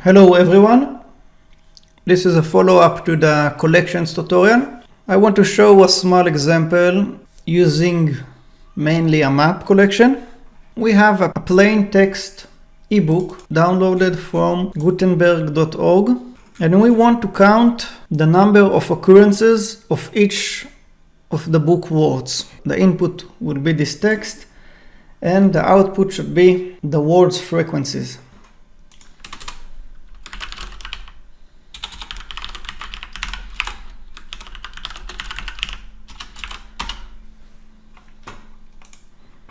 Hello everyone, this is a follow-up to the collections tutorial. I want to show a small example using mainly a map collection. We have a plain text ebook downloaded from gutenberg.org and we want to count the number of occurrences of each of the book words. The input will be this text and the output should be the words frequencies.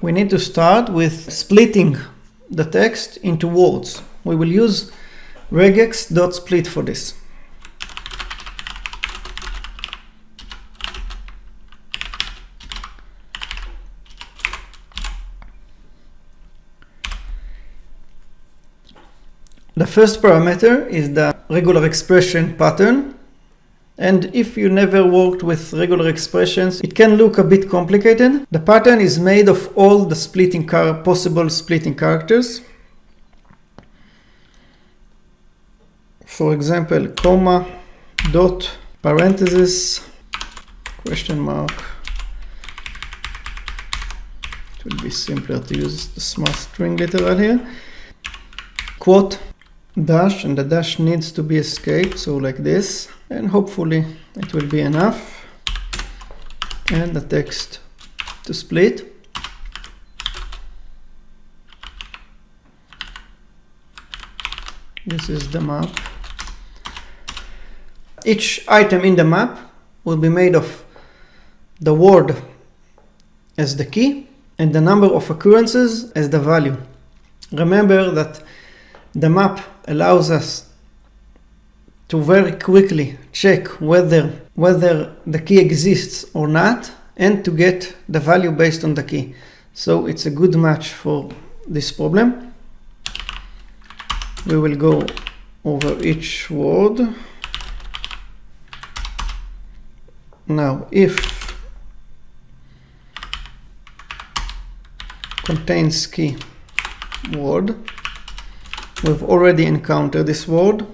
We need to start with splitting the text into words. We will use regex.split for this. The first parameter is the regular expression pattern. And if you never worked with regular expressions, it can look a bit complicated. The pattern is made of all the possible splitting characters. For example, comma, dot, parenthesis, question mark. It will be simpler to use the smart string literal here. Quote, dash, and the dash needs to be escaped, so like this. And hopefully it will be enough. And the text to split. This is the map. Each item in the map will be made of the word as the key and the number of occurrences as the value. Remember that the map allows us to very quickly check whether the key exists or not and to get the value based on the key. So it's a good match for this problem. We will go over each word. Now, if contains key word, we've already encountered this word.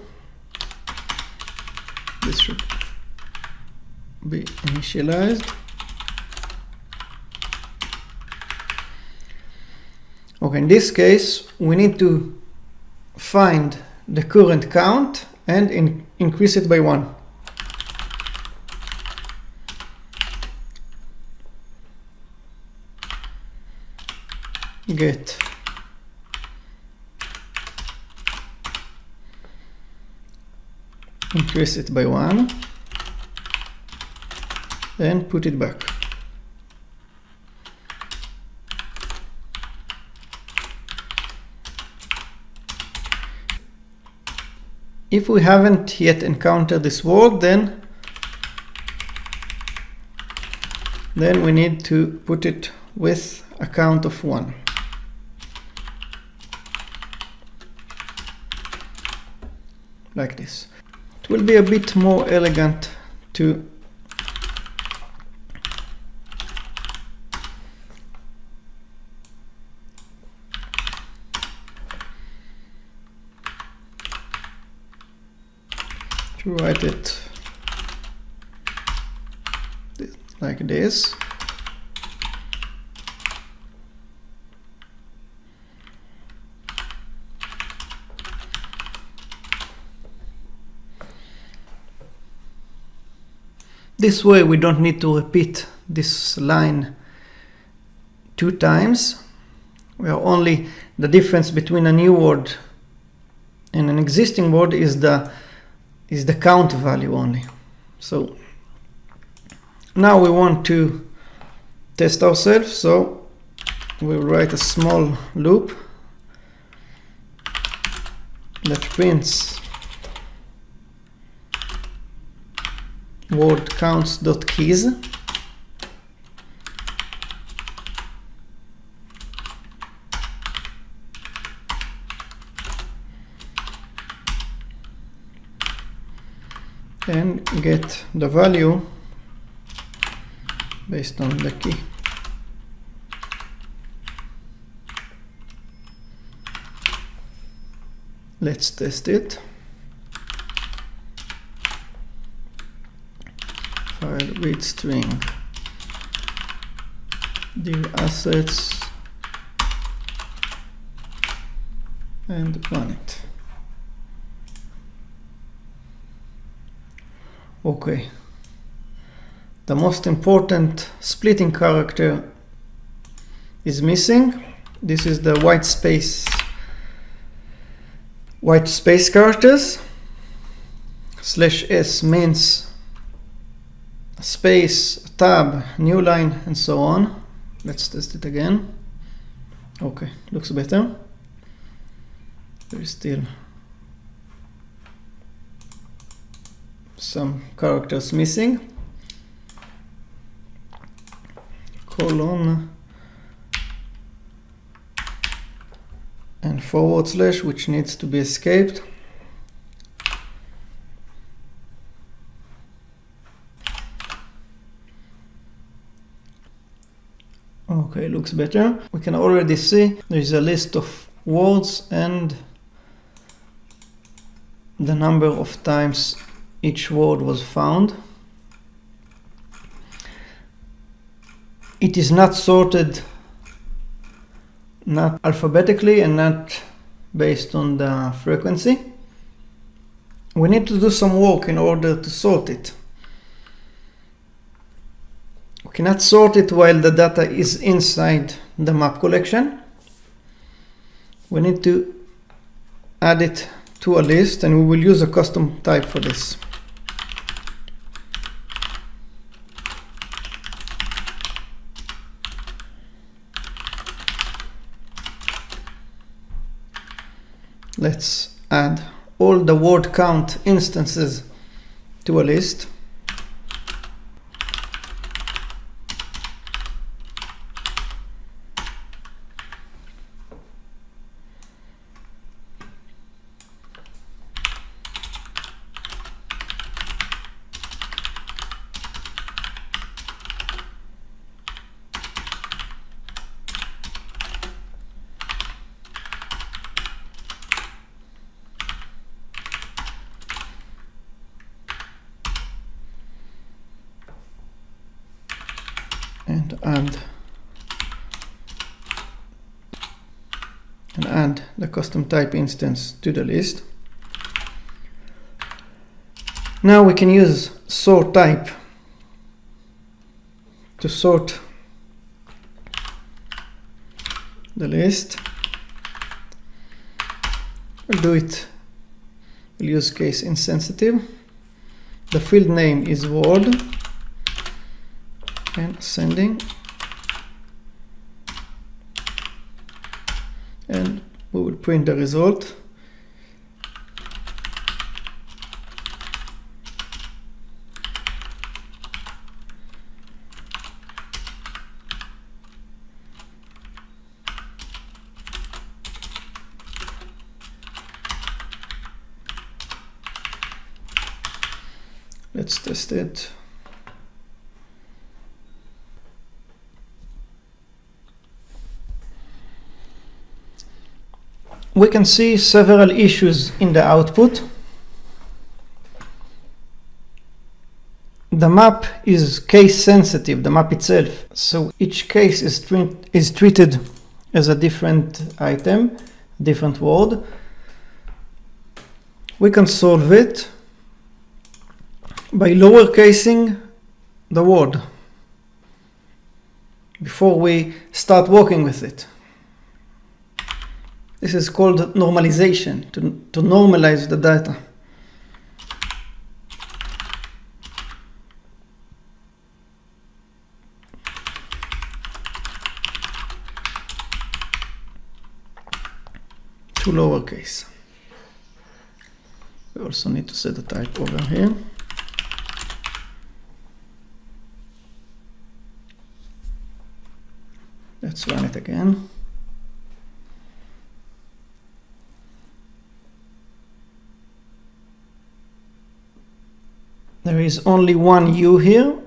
This should be initialized. Okay, in this case, we need to find the current count and increase it by 1. Get increase it by 1 and put it back. If we haven't yet encountered this word, then we need to put it with a count of 1. Like this. It will be a bit more elegant to write it like this. This way we don't need to repeat this line 2 times. We are only the difference between a new word and an existing word is the count value only. So now we want to test ourselves, so we'll write a small loop that prints word counts.keys. And get the value based on the key. Let's test it. File read string dir assets and run it. Okay. The most important splitting character is missing. This is the white space characters. /s means space, tab, new line, and so on. Let's test it again. Okay, looks better. There is still some characters missing. Colon and /, which needs to be escaped. Okay, looks better. We can already see there is a list of words and the number of times each word was found. It is not sorted, not alphabetically and not based on the frequency. We need to do some work in order to sort it. We cannot sort it while the data is inside the map collection. We need to add it to a list, and we will use a custom type for this. Let's add all the word count instances to a list. And add the custom type instance to the list. Now we can use sort type to sort the list. We'll do it. We'll use case insensitive. The field name is word and ascending. And we will print the result. Let's test it. We can see several issues in the output. The map is case sensitive, the map itself. So each case is treated as a different item, different word. We can solve it by lowercasing the word before we start working with it. This is called normalization, to normalize the data. To lowercase. We also need to set the type over here. Let's run it again. There is only one U here,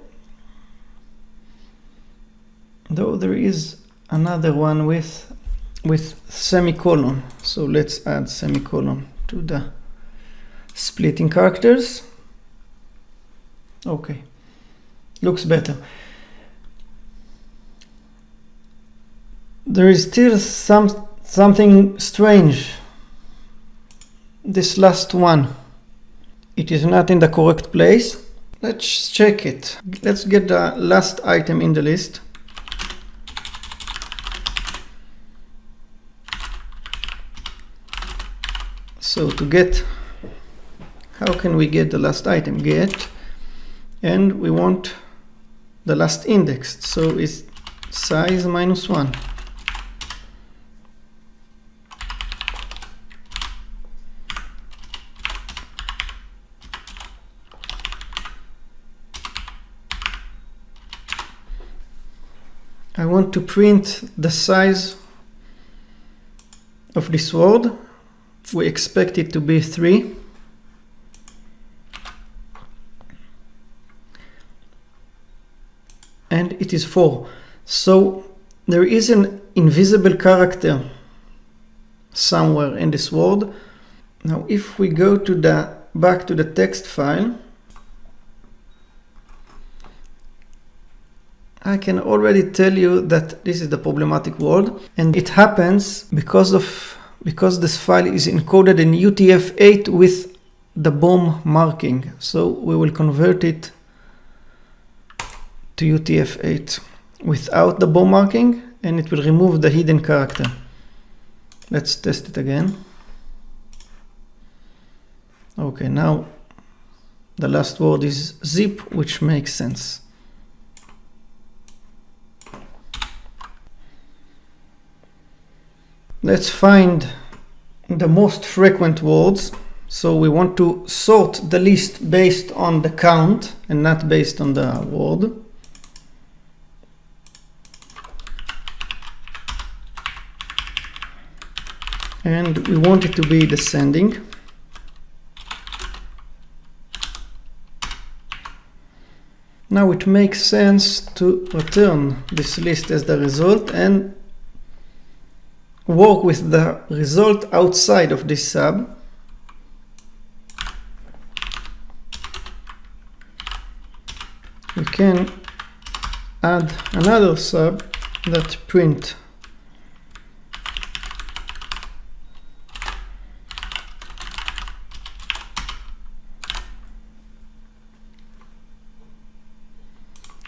though there is another one with semicolon. So let's add semicolon to the splitting characters. Okay, looks better. There is still something strange. This last one, it is not in the correct place. Let's check it. Let's get the last item in the list. So to get, how can we get the last item? Get, and we want the last indexed, so it's size -1. I want to print the size of this word. We expect it to be 3. And it is 4. So there is an invisible character somewhere in this word. Now if we go to back to the text file, I can already tell you that this is the problematic word, and it happens because this file is encoded in UTF-8 with the BOM marking. So we will convert it to UTF-8 without the BOM marking, and it will remove the hidden character. Let's test it again. Okay, now the last word is zip, which makes sense. Let's find the most frequent words. So we want to sort the list based on the count and not based on the word. And we want it to be descending. Now it makes sense to return this list as the result and work with the result outside of this sub. We can add another sub that print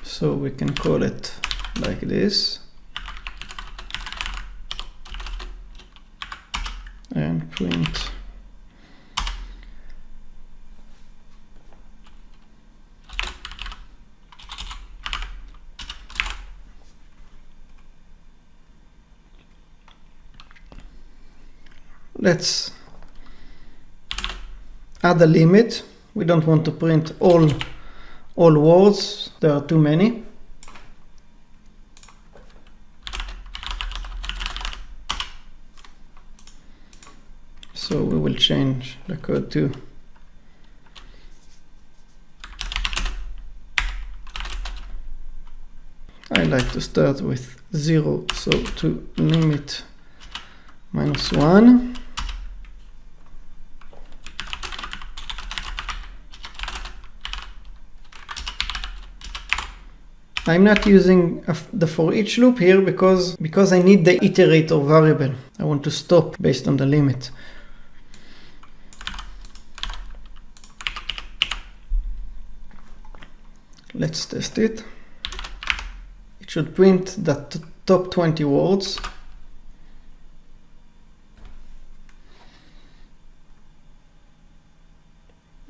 so we can call it like this and print let's add a limit. We don't want to print all words, there are too many. So we will change the code to I like to start with 0, so to limit -1. I'm not using the for each loop here because I need the iterator variable. I want to stop based on the limit. Let's test it. It should print the top 20 words.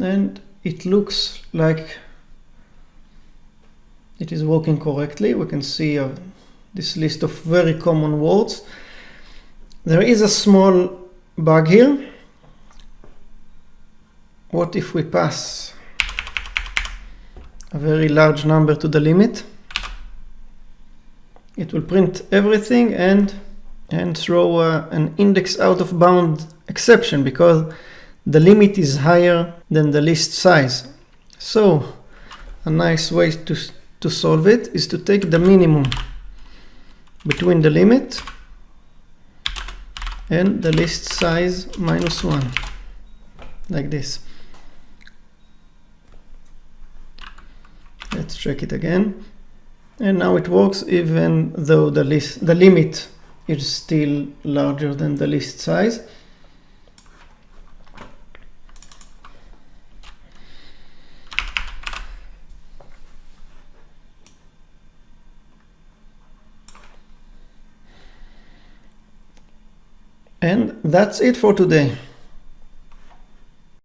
And it looks like it is working correctly. We can see this list of very common words. There is a small bug here. What if we pass a very large number to the limit? It will print everything and throw an index out of bound exception because the limit is higher than the list size. So a nice way to solve it is to take the minimum between the limit and the list size -1. like this. Let's check it again. And now it works even though the limit is still larger than the list size. And that's it for today.